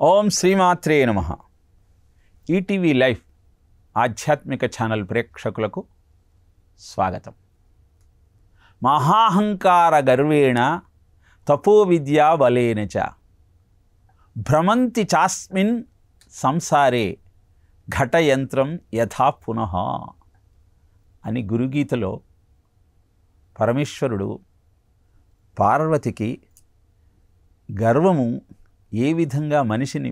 ఓం శ్రీమాత్రే నమః. ETV life ఆధ్యాత్మిక ఛానల్ ప్రేక్షకులకు స్వాగతం. మహాహంకార గర్వేణ తపో విద్యా బలేన చ భ్రమంతి చాస్మిన్ సంసారే ఘటయంత్రం యథా పునః అని గురుగీతలో పరమేశ్వరుడు పార్వతికి గర్వము ఏ విధంగా మనిషిని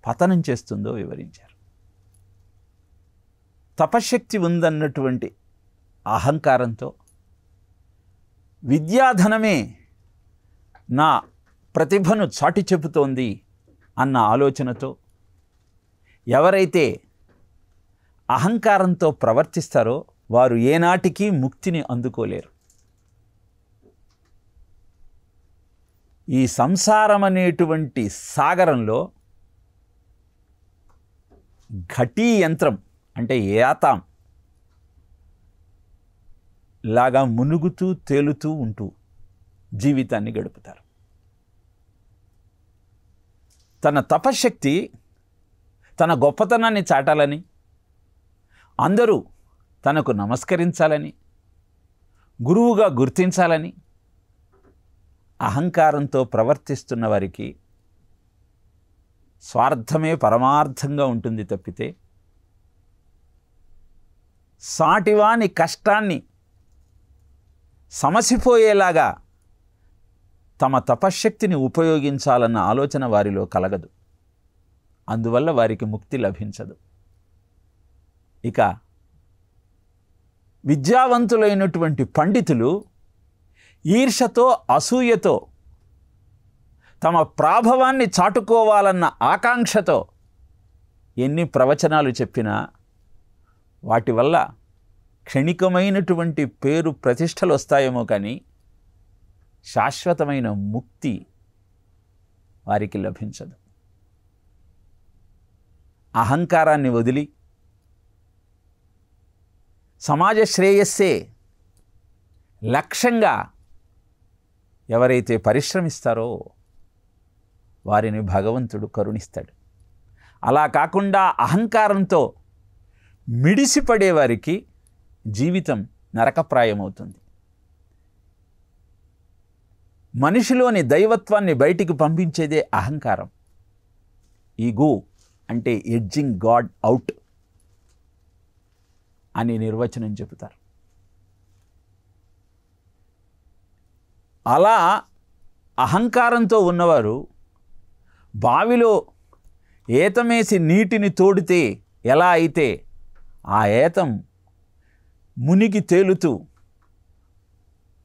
పతనం చేస్తుందో వివరించారు. తపశక్తి ఉందన్నటువంటి అహంకారంతో, విద్యాధనమే నా ప్రతిభను చాటి చెబుతోంది అన్న ఆలోచనతో ఎవరైతే అహంకారంతో ప్రవర్తిస్తారో వారు ఏనాటికి ముక్తిని అందుకోలేరు. ఈ సంసారం అనేటువంటి సాగరంలో ఘటీ యంత్రం అంటే ఏతాం లాగా మునుగుతూ తేలుతూ ఉంటూ జీవితాన్ని గడుపుతారు. తన తపశక్తి, తన గొప్పతనాన్ని చాటాలని, అందరూ తనకు నమస్కరించాలని, గురువుగా గుర్తించాలని అహంకారంతో ప్రవర్తిస్తున్న వారికి స్వార్థమే పరమార్థంగా ఉంటుంది తప్పితే సాటివాని కష్టాన్ని సమసిపోయేలాగా తమ తపశ్శక్తిని ఉపయోగించాలన్న ఆలోచన వారిలో కలగదు. అందువల్ల వారికి ముక్తి లభించదు. ఇక విద్యావంతులైనటువంటి పండితులు ఈర్షతో, అసూయతో, తమ ప్రాభవాన్ని చాటుకోవాలన్న ఆకాంక్షతో ఎన్ని ప్రవచనాలు చెప్పినా వాటి వల్ల క్షణికమైనటువంటి పేరు ప్రతిష్టలు వస్తాయేమో కానీ శాశ్వతమైన ముక్తి వారికి లభించదు. అహంకారాన్ని వదిలి సమాజ శ్రేయస్సే లక్ష్యంగా ఎవరైతే పరిశ్రమిస్తారో వారిని భగవంతుడు కరుణిస్తాడు. అలా కాకుండా అహంకారంతో మిడిసిపడేవారికి జీవితం నరకప్రాయమవుతుంది. మనిషిలోని దైవత్వాన్ని బయటికి పంపించేదే అహంకారం. ఈగో అంటే ఎడ్జింగ్ గాడ్ అవుట్ అని నిర్వచనం చెబుతారు. అలా అహంకారంతో ఉన్నవారు బావిలో ఏతమేసి నీటిని తోడితే ఎలా అయితే ఆ ఏతం మునిగి తేలుతూ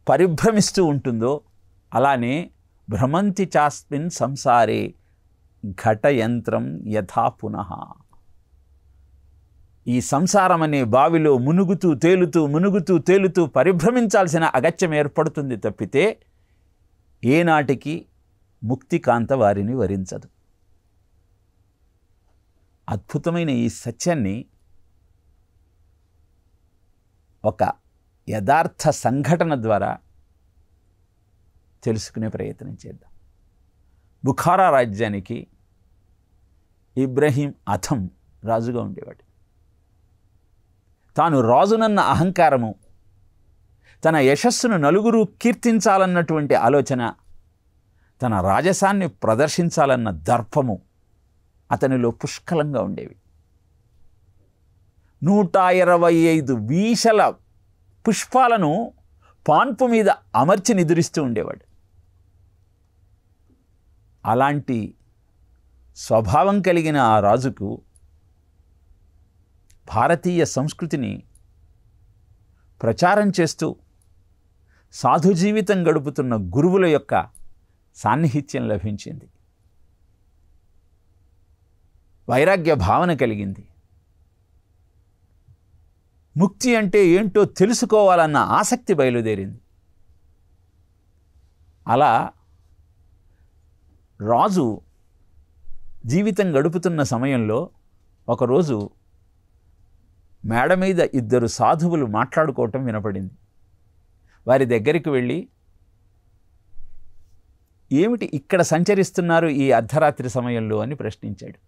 పరిభ్రమిస్తూ ఉంటుందో అలానే భ్రమంతి చాస్మిన్ సంసారే ఘటయంత్రం యథా పునః. ఈ సంసారం అనే బావిలో మునుగుతూ తేలుతూ పరిభ్రమించాల్సిన అగత్యం ఏర్పడుతుంది తప్పితే ఏనాటికి ముక్తికాంత వారిని వరించదు. అద్భుతమైన ఈ సత్యాన్ని ఒక యథార్థ సంఘటన ద్వారా తెలుసుకునే ప్రయత్నం చేద్దాం. బుఖారా రాజ్యానికి ఇబ్రహీం అథం రాజుగా ఉండేవాడు. తాను రాజునన్న అహంకారము, తన యశస్సును నలుగురు కీర్తించాలన్నటువంటి ఆలోచన, తన రాజసాన్ని ప్రదర్శించాలన్న దర్పము అతనిలో పుష్కలంగా ఉండేవి. 125 వీషల పుష్పాలను పాన్పు మీద అమర్చి నిద్రిస్తూ ఉండేవాడు. అలాంటి స్వభావం కలిగిన ఆ రాజుకు భారతీయ సంస్కృతిని ప్రచారం చేస్తూ సాధు జీవితం గడుపుతున్న గురువుల యొక్క సాన్నిహిత్యం లభించింది. వైరాగ్య భావన కలిగింది. ముక్తి అంటే ఏంటో తెలుసుకోవాలన్న ఆసక్తి బయలుదేరింది. అలా రాజు జీవితం గడుపుతున్న సమయంలో ఒకరోజు మేడ మీద 2 సాధువులు మాట్లాడుకోవటం వినపడింది. వారి దగ్గరికి వెళ్ళి ఏమిటి ఇక్కడ సంచరిస్తున్నారు ఈ అర్ధరాత్రి సమయంలో అని ప్రశ్నించాడు.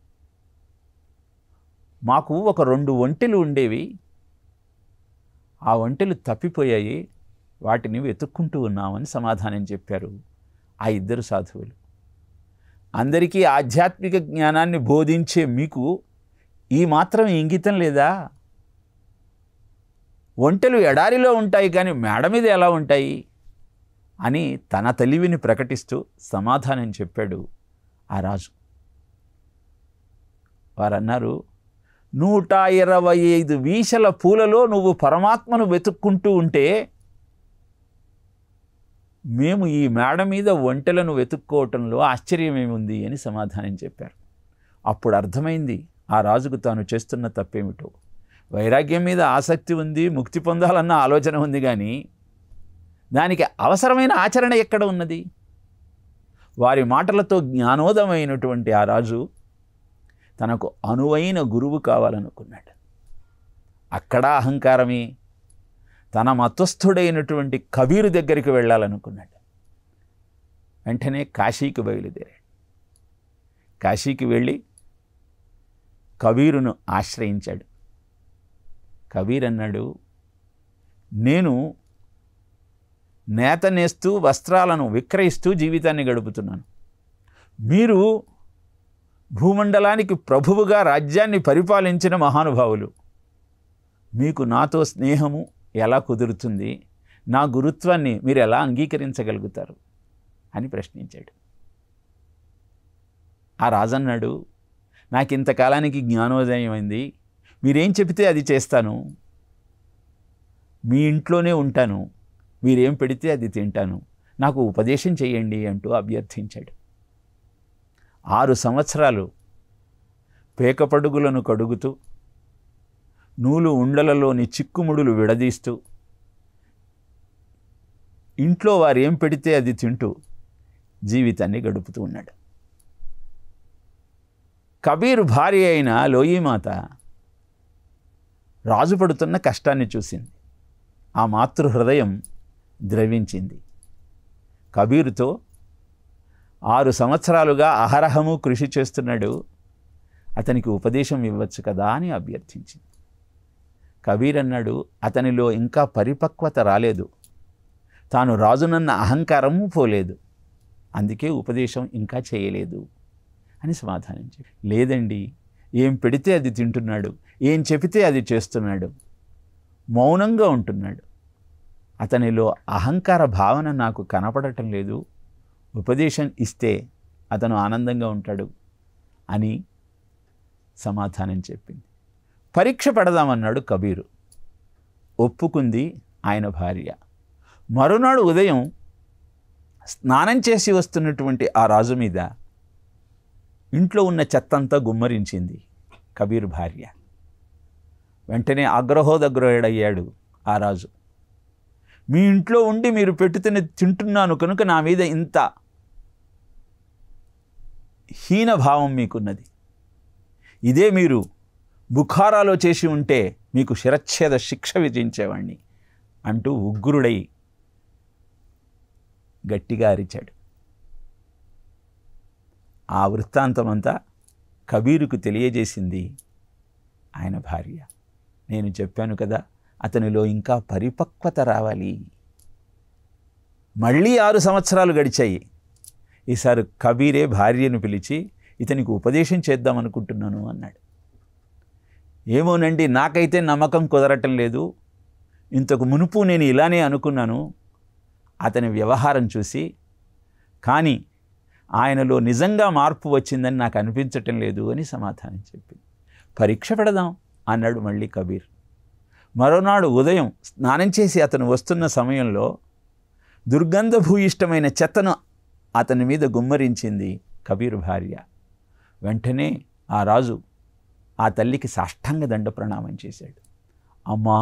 మాకు ఒక 2 ఒంటెలు ఉండేవి, ఆ ఒంటెలు తప్పిపోయాయి, వాటిని వెతుక్కుంటూ ఉన్నామని సమాధానం చెప్పారు ఆ 2 సాధువులు. అందరికీ ఆధ్యాత్మిక జ్ఞానాన్ని బోధించే మీకు ఈ మాత్రం ఇంగితం లేదా? ఒంటెలు ఎడారిలో ఉంటాయి కానీ మేడ మీద ఎలా ఉంటాయి అని తన తెలివిని ప్రకటిస్తూ సమాధానం చెప్పాడు ఆ రాజు. వారన్నారు, 125 వీసల పూలలో నువ్వు పరమాత్మను వెతుక్కుంటూ ఉంటే మేము ఈ మేడ మీద ఒంటెలను వెతుక్కోవటంలో ఆశ్చర్యమేముంది అని సమాధానం చెప్పారు. అప్పుడు అర్థమైంది ఆ రాజుకు తాను చేస్తున్న తప్పేమిటో. వైరాగ్యం మీద ఆసక్తి ఉంది, ముక్తి పొందాలన్న ఆలోచన ఉంది, కానీ దానికి అవసరమైన ఆచరణ ఎక్కడ ఉన్నది? వారి మాటలతో జ్ఞానోదయమైనటువంటి ఆ రాజు తనకు అనువైన గురువు కావాలనుకున్నాడు. అక్కడ అహంకారమే. తన మతస్థుడైనటువంటి కబీరు దగ్గరికి వెళ్ళాలనుకున్నాడు. వెంటనే కాశీకి బయలుదేరాడు. కాశీకి వెళ్ళి కబీరును ఆశ్రయించాడు. కబీర్ అన్నాడు, నేను నేత నేస్తూ వస్త్రాలను విక్రయిస్తూ జీవితాన్ని గడుపుతున్నాను. మీరు భూమండలానికి ప్రభువుగా రాజ్యాన్ని పరిపాలించిన మహానుభావులు. మీకు నాతో స్నేహము ఎలా కుదురుతుంది? నా గురుత్వాన్ని మీరు ఎలా అంగీకరించగలుగుతారు అని ప్రశ్నించాడు. ఆ రాజన్నాడు, నాకు ఇంతకాలానికి జ్ఞానోదయం అయింది, మీరేం చెబితే అది చేస్తాను, మీ ఇంట్లోనే ఉంటాను, మీరేం పెడితే అది తింటాను, నాకు ఉపదేశం చేయండి అంటూ అభ్యర్థించాడు. 6 సంవత్సరాలు పేకపడుగులను కడుగుతూ, నూలు ఉండలలోని చిక్కుముడులు విడదీస్తూ, ఇంట్లో వారు ఏం పెడితే అది తింటూ జీవితాన్ని గడుపుతూ ఉన్నాడు. కబీరు భార్య అయిన లోయీమాత రాజు పడుతున్న కష్టాన్ని చూసింది. ఆ మాతృ హృదయం ద్రవించింది. కబీరుతో 6 సంవత్సరాలుగా అహరహము కృషి చేస్తున్నాడు, అతనికి ఉపదేశం ఇవ్వచ్చు కదా అని అభ్యర్థించింది. కబీర్ అన్నాడు, అతనిలో ఇంకా పరిపక్వత రాలేదు, తాను రాజునన్న అహంకారము పోలేదు, అందుకే ఉపదేశం ఇంకా చేయలేదు అని సమాధానం చెప్పి, లేదండి, ఏం పెడితే అది తింటున్నాడు, ఏం చెబితే అది చేస్తున్నాడు, మౌనంగా ఉంటున్నాడు, అతనిలో అహంకార భావన నాకు కనపడటం లేదు, ఉపదేశం ఇస్తే అతను ఆనందంగా ఉంటాడు అని సమాధానం చెప్పింది. పరీక్ష పెడదామన్నాడు కబీరు. ఒప్పుకుంది ఆయన భార్య. మరునాడు ఉదయం స్నానం చేసి వస్తున్నటువంటి ఆ రాజు మీద ఇంట్లో ఉన్న చెత్తంతా గుమ్మరించింది కబీరు భార్య. వెంటనే ఆగ్రహోదగ్రహుడయ్యాడు ఆ రాజు. మీ ఇంట్లో ఉండి మీరు పెట్టుతున్న తింటున్నాను కనుక నా మీద ఇంత హీనభావం మీకున్నది, ఇదే మీరు బుఖారాలో చేసి ఉంటే మీకు శిరచ్ఛేద శిక్ష విధించేవాణ్ణి అంటూ ఉగ్రుడై గట్టిగా అరిచాడు. ఆ వృత్తాంతమంతా కబీరుకు తెలియజేసింది ఆయన భార్య. నేను చెప్పాను కదా, అతనిలో ఇంకా పరిపక్వత రావాలి. మళ్ళీ 6 సంవత్సరాలు గడిచాయి. ఈసారి కబీరే భార్యను పిలిచి, ఇతనికి ఉపదేశం చేద్దామనుకుంటున్నాను అన్నాడు. ఏమోనండి, నాకైతే నమ్మకం కుదరటం లేదు, ఇంతకు మునుపు నేను ఇలానే అనుకున్నాను అతని వ్యవహారం చూసి, కానీ ఆయనలో నిజంగా మార్పు వచ్చిందని నాకు అనిపించటం లేదు అని సమాధానం చెప్పింది. పరీక్ష పెడదాం అన్నాడు మళ్ళీ కబీర్. మరోనాడు ఉదయం స్నానం చేసి అతను వస్తున్న సమయంలో దుర్గంధభూయిష్టమైన చెత్తను అతని మీద గుమ్మరించింది కబీరు భార్య. వెంటనే ఆ రాజు ఆ తల్లికి సాష్టాంగ దండ ప్రణామం చేశాడు. అమ్మా,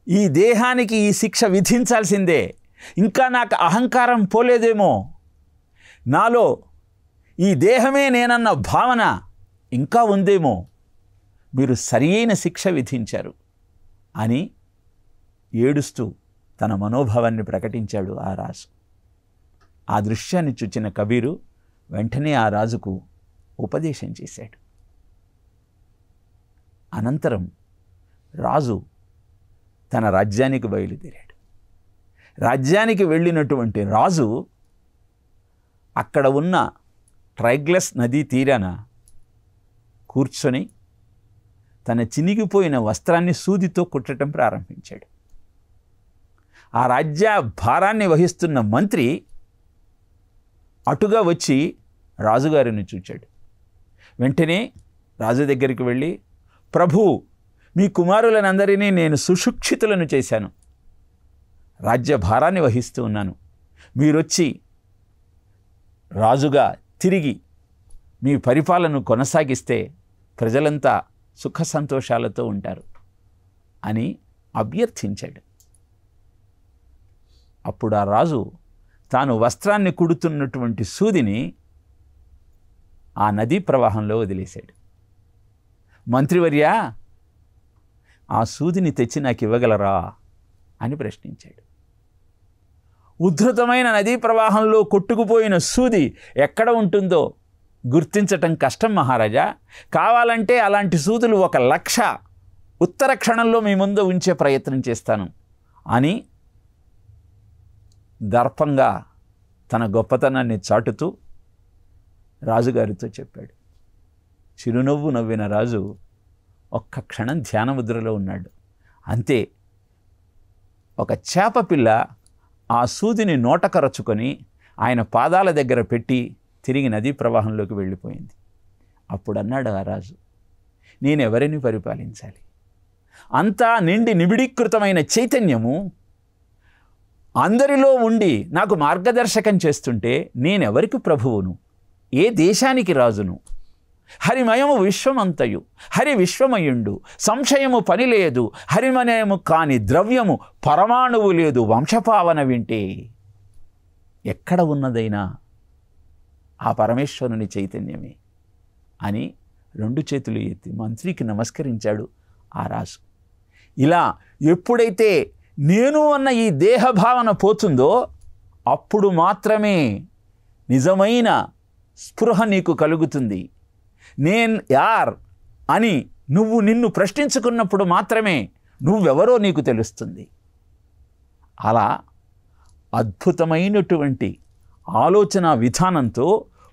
ఈ దేహానికి ఈ శిక్ష విధించాల్సిందే, ఇంకా నాకు అహంకారం పోలేదేమో, నాలో ఈ దేహమే నేనన్న భావన ఇంకా ఉందేమో, మీరు సరియైన శిక్ష విధించారు అని ఏడుస్తూ తన మనోభావాన్ని ప్రకటించాడు ఆ రాజు. ఆ దృశ్యాన్ని చూచిన కబీరు వెంటనే ఆ రాజుకు ఉపదేశం చేశాడు. అనంతరం రాజు తన రాజ్యానికి బయలుదేరాడు. రాజ్యానికి వెళ్ళినటువంటి రాజు అక్కడ ఉన్న ట్రైగ్లస్ నదీ తీరాన కూర్చొని తన చినిగిపోయిన వస్త్రాన్ని సూదితో కుట్టడం ప్రారంభించాడు. ఆ రాజ్య భారాన్ని వహిస్తున్న మంత్రి అటుగా వచ్చి రాజుగారిని చూచాడు. వెంటనే రాజు దగ్గరికి వెళ్ళి, ప్రభు, మీ కుమారులనందరినీ నేను సుశిక్షితులను చేశాను, రాజ్య భారాన్ని వహిస్తూ ఉన్నాను, మీరొచ్చి రాజుగా తిరిగి మీ పరిపాలనను కొనసాగిస్తే ప్రజలంతా సుఖ సంతోషాలతో ఉంటారు అని అభ్యర్థించాడు. అప్పుడు ఆ రాజు తాను వస్త్రాన్ని కుడుతున్నటువంటి సూదిని ఆ నదీ ప్రవాహంలో వదిలేశాడు. మంత్రివర్య, ఆ సూదిని తెచ్చి నాకు ఇవ్వగలరా అని ప్రశ్నించాడు. ఉద్ధృతమైన నదీ ప్రవాహంలో కొట్టుకుపోయిన సూది ఎక్కడ ఉంటుందో గుర్తించటం కష్టం మహారాజా. కావాలంటే అలాంటి సూదులు 1,00,000 ఉత్తర క్షణంలో మీ ముందు ఉంచే ప్రయత్నం చేస్తాను అని దర్పంగా తన గొప్పతనాన్ని చాటుతూ రాజుగారితో చెప్పాడు. చిరునవ్వు నవ్విన రాజు ఒక్క క్షణం ధ్యానముద్రలో ఉన్నాడు. అంతే, ఒక చేప పిల్ల ఆ సూదిని నోటకరచుకొని ఆయన పాదాల దగ్గర పెట్టి తిరిగి నదీ ప్రవాహంలోకి వెళ్ళిపోయింది. అప్పుడు అన్నాడు ఆ రాజు, నేనెవరిని పరిపాలించాలి? అంతా నిండి నిబిడీకృతమైన చైతన్యము అందరిలో ఉండి నాకు మార్గదర్శకం చేస్తుంటే నేనెవరికి ప్రభువును? ఏ దేశానికి రాజును? హరిమయము విశ్వమంతయు, హరి విశ్వమయుండు, సంశయము పని లేదు, హరిమయము కాని ద్రవ్యము పరమాణువు లేదు, వంశపావన వింటే. ఎక్కడ ఉన్నదైనా ఆ పరమేశ్వరుని చైతన్యమే అని 2 చేతులు ఎత్తి మంత్రికి నమస్కరించాడు ఆ రాజు. ఇలా ఎప్పుడైతే నేను అన్న ఈ దేహభావన పోతుందో అప్పుడు మాత్రమే నిజమైన స్పృహ నీకు కలుగుతుంది. నేను యార్ అని నువ్వు నిన్ను ప్రశ్నించుకున్నప్పుడు మాత్రమే నువ్వెవరో నీకు తెలుస్తుంది. అలా అద్భుతమైనటువంటి ఆలోచన విధానంతో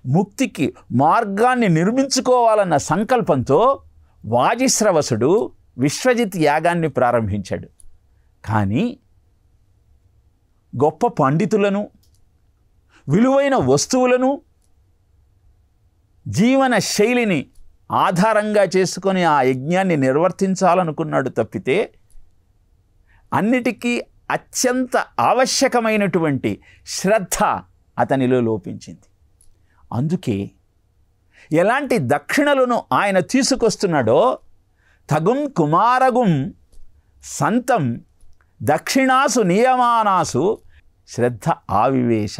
ముక్తికి మార్గాన్ని నిర్మించుకోవాలన్న సంకల్పంతో వాజిశ్రవసుడు విశ్వజిత్ యాగాన్ని ప్రారంభించాడు. కానీ గొప్ప పండితులను, విలువైన వస్తువులను, జీవన శైలిని ఆధారంగా చేసుకొని ఆ యజ్ఞాన్ని నిర్వర్తించాలనుకున్నాడు తప్పితే అన్నిటికీ అత్యంత ఆవశ్యకమైనటువంటి శ్రద్ధ అతనిలో లోపించింది. అందుకే ఎలాంటి దక్షిణలను ఆయన తీసుకొస్తున్నాడో తగుం కుమారగుం సంతం దక్షిణాసు నియమానాసు శ్రద్ధ ఆవివేశ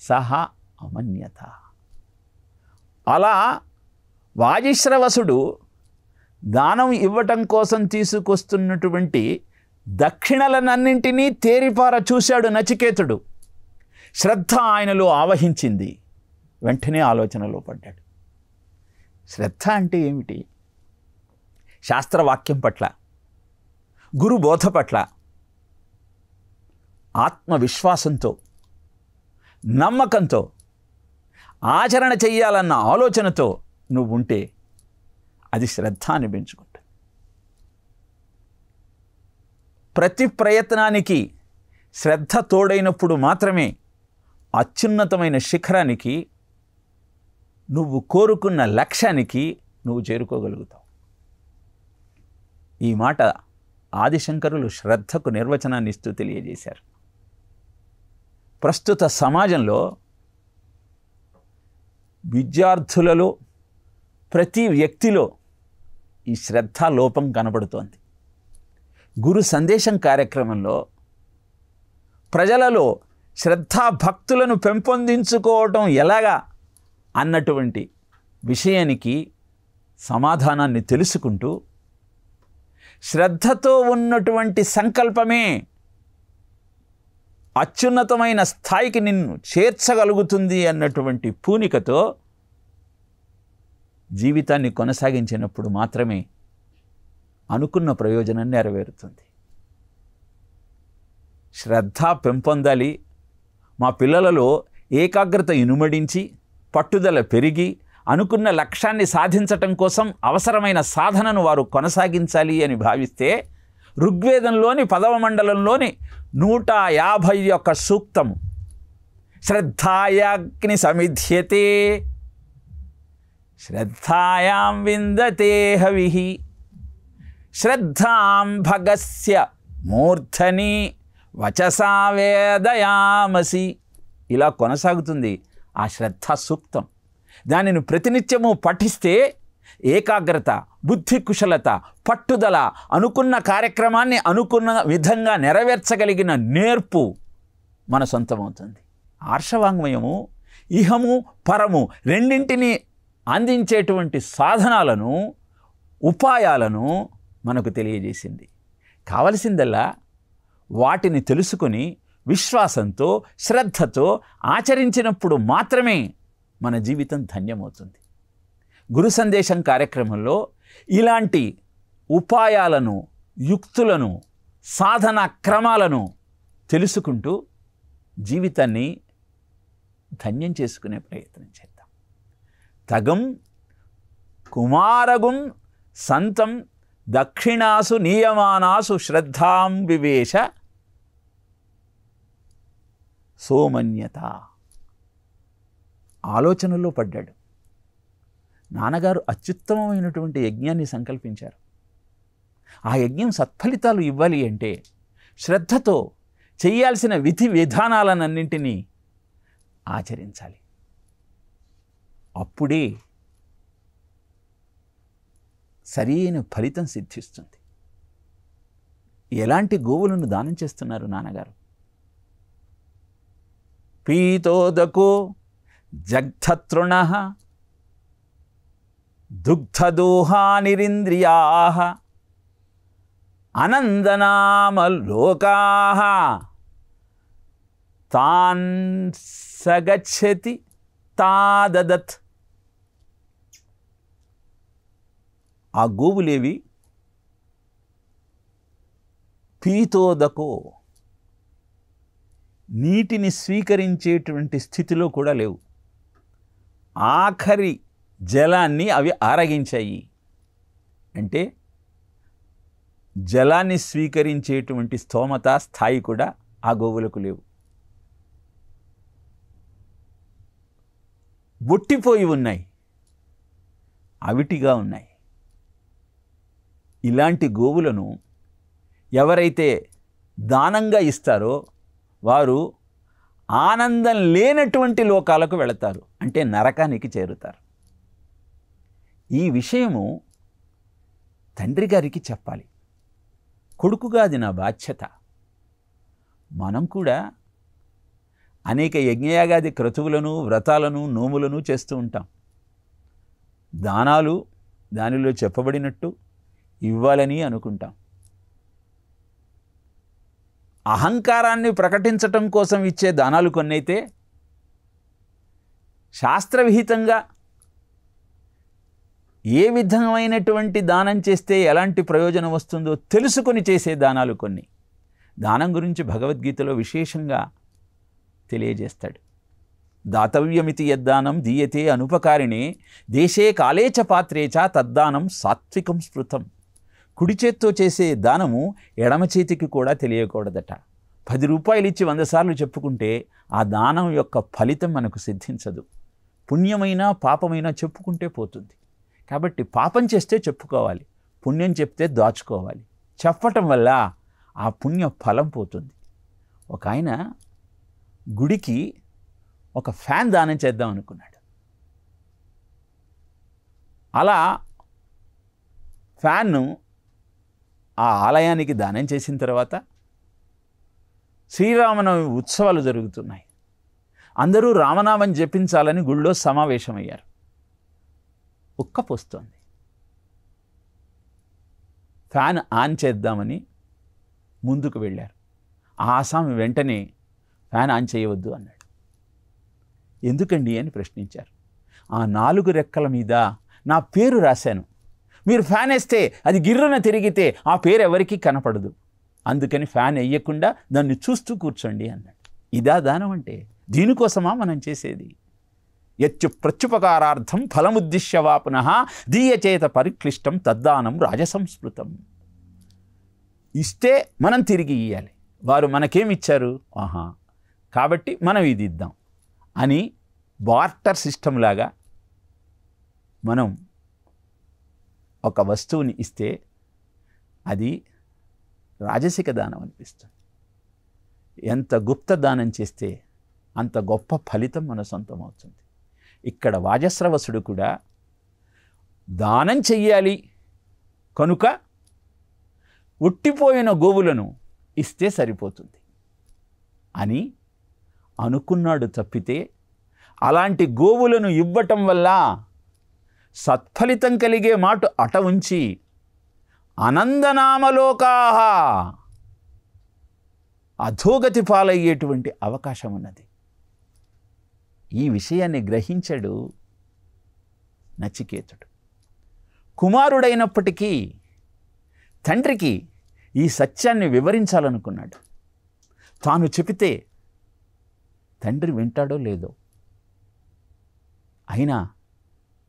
సహా అమన్యత. అలా వాజిశ్రవసుడు దానం ఇవ్వటం కోసం తీసుకొస్తున్నటువంటి దక్షిణలనన్నింటినీ తేరిపార చూశాడు నచికేతుడు. శ్రద్ధ ఆయనలో ఆవహించింది. వెంటనే ఆలోచనలో పడ్డాడు. శ్రద్ధ అంటే ఏమిటి? శాస్త్రవాక్యం పట్ల, గురు బోధ పట్ల ఆత్మవిశ్వాసంతో, నమ్మకంతో, ఆచరణ చెయ్యాలన్న ఆలోచనతో నువ్వు ఉంటే అది శ్రద్ధ అని పెంచుకుంటుంది. ప్రతి ప్రయత్నానికి శ్రద్ధ తోడైనప్పుడు మాత్రమే అత్యున్నతమైన శిఖరానికి, నువ్వు కోరుకున్న లక్ష్యానికి నువ్వు చేరుకోగలుగుతావు. ఈ మాట ఆదిశంకరులు శ్రద్ధకు నిర్వచనాన్ని ఇస్తూ తెలియజేశారు. ప్రస్తుత సమాజంలో విద్యార్థులలో, ప్రతి వ్యక్తిలో ఈ శ్రద్ధ లోపం కనబడుతోంది. గురు సందేశం కార్యక్రమంలో ప్రజలలో శ్రద్ధాభక్తులను పెంపొందించుకోవటం ఎలాగా అన్నటువంటి విషయానికి సమాధానాన్ని తెలుసుకుంటూ శ్రద్ధతో ఉన్నటువంటి సంకల్పమే అత్యున్నతమైన స్థాయికి నిన్ను చేర్చగలుగుతుంది అన్నటువంటి పూనికతో జీవితాన్ని కొనసాగించినప్పుడు మాత్రమే అనుకున్న ప్రయోజనం నెరవేరుతుంది. శ్రద్ధ పెంపొందాలి. మా పిల్లలలో ఏకాగ్రత ఇనుమడించి పట్టుదల పెరిగి అనుకున్న లక్ష్యాన్ని సాధించటం కోసం అవసరమైన సాధనను వారు కొనసాగించాలి అని భావిస్తే ఋగ్వేదంలోని 10వ మండలంలోని 151 సూక్తము శ్రద్ధాయాగ్ని సమిధ్యతే శ్రద్ధాయాం విందతే హవిః శ్రద్ధాం భగస్య మూర్ధని వచసా వేదయామసి. ఇలా కొనసాగుతుంది ఆ శ్రద్ధ సూక్తం. దానిని ప్రతినిత్యము పఠిస్తే ఏకాగ్రత, బుద్ధి కుశలత, పట్టుదల, అనుకున్న కార్యక్రమాన్ని అనుకున్న విధంగా నెరవేర్చగలిగిన నేర్పు మన సొంతమవుతుంది. ఆర్షవాంగ్మయము ఇహము పరము రెండింటినీ అందించేటువంటి సాధనాలను, ఉపాయాలను మనకు తెలియజేసింది. కావలసిందల్లా వాటిని తెలుసుకొని విశ్వాసంతో, శ్రద్ధతో ఆచరించినప్పుడు మాత్రమే మన జీవితం ధన్యమవుతుంది. గురు సందేశం కార్యక్రమంలో ఇలాంటి ఉపాయాలను, యుక్తులను, సాధన క్రమాలను తెలుసుకుంటూ జీవితాన్ని ధన్యం చేసుకునే ప్రయత్నం చేద్దాం. తగం కుమారగుం సంతం దక్షిణాసు నియమానాసు శ్రద్ధాం వివేశ సోమన్యత. ఆలోచనలో పడ్డాడు. నాన్నగారు అత్యుత్తమమైనటువంటి యజ్ఞాన్ని సంకల్పించారు. ఆ యజ్ఞం సత్ఫలితాలు ఇవ్వాలి అంటే శ్రద్ధతో చేయాల్సిన విధి విధానాలన్నింటినీ ఆచరించాలి. అప్పుడే సరైన ఫలితం సిద్ధిస్తుంది. ఎలాంటి గోవులను దానం చేస్తున్నారు నాన్నగారు? పీతోదకో జగ్ధతృణః దుగ్ధదోహానిరింద్రియాః అనందనామలోకాః తాన్ సగచ్చతి తాదదత్. ఆ గోవులేవి? పీతోదకో, నీటిని స్వీకరించేటువంటి స్థితిలో కూడా లేవు. ఆఖరి జలాన్ని అవి ఆరగించాయి. అంటే జలాన్ని స్వీకరించేటువంటి స్తోమత, స్థాయి కూడా ఆ గోవులకు లేవు. బొట్టిపోయి ఉన్నాయి, అవిటిగా ఉన్నాయి. ఇలాంటి గోవులను ఎవరైతే దానంగా ఇస్తారో వారు ఆనందం లేనటువంటి లోకాలకు వెళతారు, అంటే నరకానికి చేరుతారు. ఈ విషయము తండ్రి గారికి చెప్పాలి. కొడుకుగా అది నా బాధ్యత. మనం కూడా అనేక యజ్ఞయాగాది క్రతువులను, వ్రతాలను, నోములను చేస్తూ ఉంటాం. దానాలు దానిలో చెప్పబడినట్టు ఇవ్వాలని అనుకుంటాం. అహంకారాన్ని ప్రకటించటం కోసం ఇచ్చే దానాలు కొన్నైతే శాస్త్రవిహితంగా ఏ విధమైనటువంటి దానం చేస్తే ఎలాంటి ప్రయోజనం వస్తుందో తెలుసుకొని చేసే దానాలు కొన్ని. దానం గురించి భగవద్గీతలో విశేషంగా తెలియజేస్తాడు. దాతవ్యమితి యద్దానం దీయతే అనుపకారిణే దేశే కాలే చ పాత్రే చ తద్దానం సాత్వికం స్మృతం. కుడి చేత్తో చేసే దానము ఎడమ చేతికి కూడా తెలియకూడదట. 10 రూపాయలు ఇచ్చి 100 సార్లు చెప్పుకుంటే ఆ దానం యొక్క ఫలితం మనకు సిద్ధించదు. పుణ్యమైనా పాపమైనా చెప్పుకుంటే పోతుంది. కాబట్టి పాపం చేస్తే చెప్పుకోవాలి, పుణ్యం చెప్తే దాచుకోవాలి. చెప్పటం వల్ల ఆ పుణ్య ఫలం పోతుంది. ఒక ఆయన గుడికి ఒక ఫ్యాన్ దానం చేద్దాం అనుకున్నాడు. అలా ఫ్యాన్ను ఆ ఆలయానికి దానం చేసిన తర్వాత శ్రీరామనవమి ఉత్సవాలు జరుగుతున్నాయి. అందరూ రామనామం జపించాలని గుళ్ళో సమావేశమయ్యారు. ఉక్కపోస్తోంది. ఫ్యాన్ ఆన్ చేద్దామని ముందుకు వెళ్ళారు. ఆ ఆసామి వెంటనే ఫ్యాన్ ఆన్ చేయవద్దు అన్నాడు. ఎందుకండి అని ప్రశ్నించారు. ఆ 4 రెక్కల మీద నా పేరు రాశాను, మీరు ఫ్యాన్ వేస్తే అది గిర్రున తిరిగితే ఆ పేరు ఎవరికీ కనపడదు, అందుకని ఫ్యాన్ వేయకుండా దాన్ని చూస్తూ కూర్చోండి అన్నాడు. ఇదా దానం అంటే? దీనికోసమా మనం చేసేది? యచ్చు ప్రత్యుపకారార్థం ఫలముద్దిశ్య వా పునః దీయచేత పరిక్లిష్టం తద్దానం రాజసంస్మృతం. ఇస్తే మనం తిరిగి ఇవ్వాలి. వారు మనకేమిచ్చారు, కాబట్టి మనం ఇది ఇద్దాం అని బార్టర్ సిస్టమ్ లాగా మనం ఒక వస్తువుని ఇస్తే అది రాజసిక దానం అనిపిస్తుంది. ఎంత గుప్త దానం చేస్తే అంత గొప్ప ఫలితం మన సొంతం అవుతుంది. ఇక్కడ వాజస్రవసుడు కూడా దానం చెయ్యాలి కనుక ఉట్టిపోయిన గోవులను ఇస్తే సరిపోతుంది అని అనుకున్నాడు తప్పితే, అలాంటి గోవులను ఇవ్వటం వల్ల సత్ఫలితం కలిగే మాట అట ఉంచి అనందనామలోకాహ అధోగతి పాలయ్యేటువంటి అవకాశం ఉన్నది. ఈ విషయాన్ని గ్రహించాడు నచికేతుడు. కుమారుడైనప్పటికీ తండ్రికి ఈ సత్యాన్ని వివరించాలనుకున్నాడు. తాను చెబితే తండ్రి వింటాడో లేదో, అయినా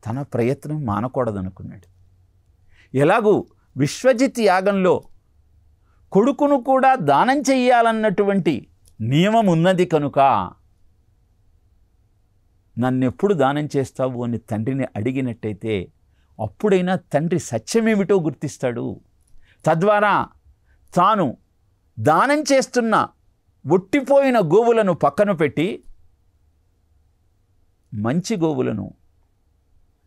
తన ప్రయత్నం మానకూడదనుకున్నాడు. ఎలాగూ విశ్వజిత్ యాగంలో కొడుకును కూడా దానం చెయ్యాలన్నటువంటి నియమం ఉన్నది కనుక నన్నెప్పుడు దానం చేస్తావు అని తండ్రిని అడిగినట్టయితే అప్పుడైనా తండ్రి సత్యమేమిటో గుర్తిస్తాడు. తద్వారా తాను దానం చేస్తున్న ఒట్టిపోయిన గోవులను పక్కన పెట్టి మంచి గోవులను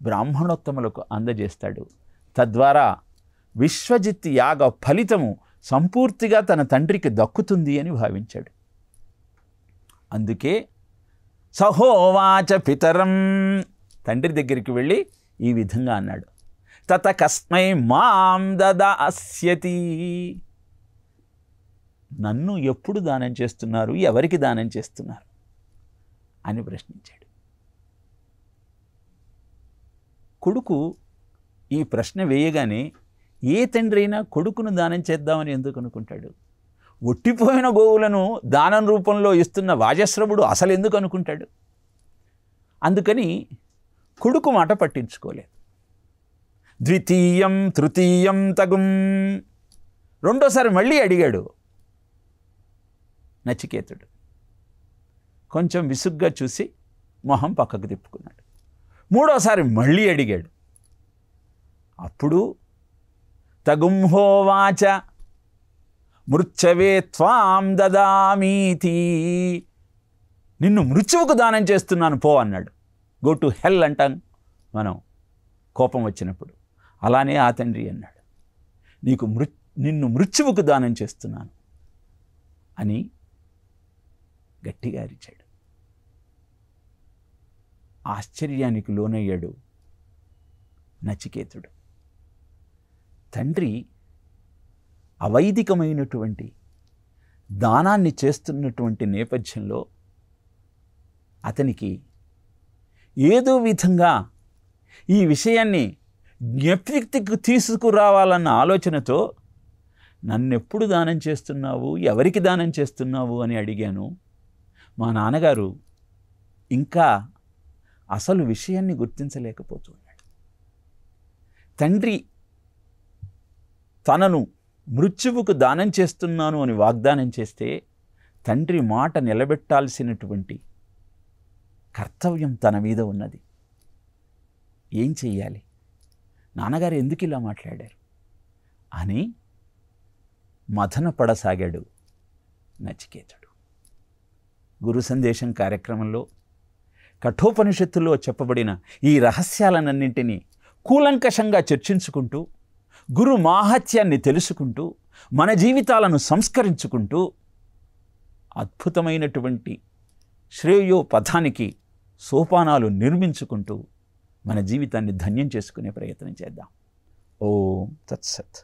బ్రాహ్మణోత్తములకు అందజేస్తాడు. తద్వారా విశ్వజిత్ యాగ ఫలితము సంపూర్తిగా తన తండ్రికి దక్కుతుంది అని భావించాడు. అందుకే సహోవాచ పితరం, తండ్రి దగ్గరికి వెళ్ళి ఈ విధంగా అన్నాడు. తత కస్మై మాం దదాస్యతి, నన్ను ఎప్పుడు దానం చేస్తున్నారు, ఎవరికి దానం చేస్తున్నారు అని ప్రశ్నించాడు. కొడుకు ఈ ప్రశ్న వేయగానే ఏ తండ్రి అయినా కొడుకును దానం చేద్దామని ఎందుకు అనుకుంటాడు? ఒట్టిపోయిన గోవులను దానం రూపంలో ఇస్తున్న వాజస్రవుడు అసలు ఎందుకు అనుకుంటాడు? అందుకని కొడుకు మాట పట్టించుకోలేదు. ద్వితీయం తృతీయం తగుం, రెండోసారి మళ్ళీ అడిగాడు నచికేతుడు. కొంచెం విసుగ్గా చూసి మొహం పక్కకు తిప్పుకున్నాడు. మూడోసారి మళ్ళీ అడిగాడు. అప్పుడు తగుంహోవాచ మృచ్చవే త్వాం దదామీతి, నిన్ను మృత్యువుకు దానం చేస్తున్నాను పో అన్నాడు. గో టు హెల్ అంటాం మనం కోపం వచ్చినప్పుడు, అలానే ఆ తండ్రి అన్నాడు, నిన్ను మృత్యువుకు దానం చేస్తున్నాను అని గట్టిగా అరిచాడు. ఆశ్చర్యానికి లోనయ్యాడు నచికేతుడు. తండ్రి అవైదికమైనటువంటి దానాన్ని చేస్తున్నటువంటి నేపథ్యంలో అతనికి ఏదో విధంగా ఈ విషయాన్ని జ్ఞప్తికి తీసుకురావాలన్న ఆలోచనతో నన్నెప్పుడు దానం చేస్తున్నావు, ఎవరికి దానం చేస్తున్నావు అని అడిగాను. మా నాన్నగారు ఇంకా అసలు విషయాన్ని గుర్తించలేకపోతున్నాడు. తండ్రి తనను మృత్యువుకు దానం చేస్తున్నాను అని వాగ్దానం చేస్తే తండ్రి మాట నిలబెట్టాల్సినటువంటి కర్తవ్యం తన మీద ఉన్నది. ఏం చెయ్యాలి, నాన్నగారు ఎందుకు ఇలా మాట్లాడారు అని మథన పడసాగాడు నచికేతుడు. గురు సందేశం కార్యక్రమంలో కఠోపనిషత్తులో చెప్పబడిన ఈ రహస్యాలన్నింటినీ కూలంకషంగా చర్చించుకుంటూ, గురు మాహాత్యాన్ని తెలుసుకుంటూ, మన జీవితాలను సంస్కరించుకుంటూ అద్భుతమైనటువంటి శ్రేయోపథానికి సోపానాలు నిర్మించుకుంటూ మన జీవితాన్ని ధన్యం చేసుకునే ప్రయత్నం చేద్దాం. ఓం తత్సత్.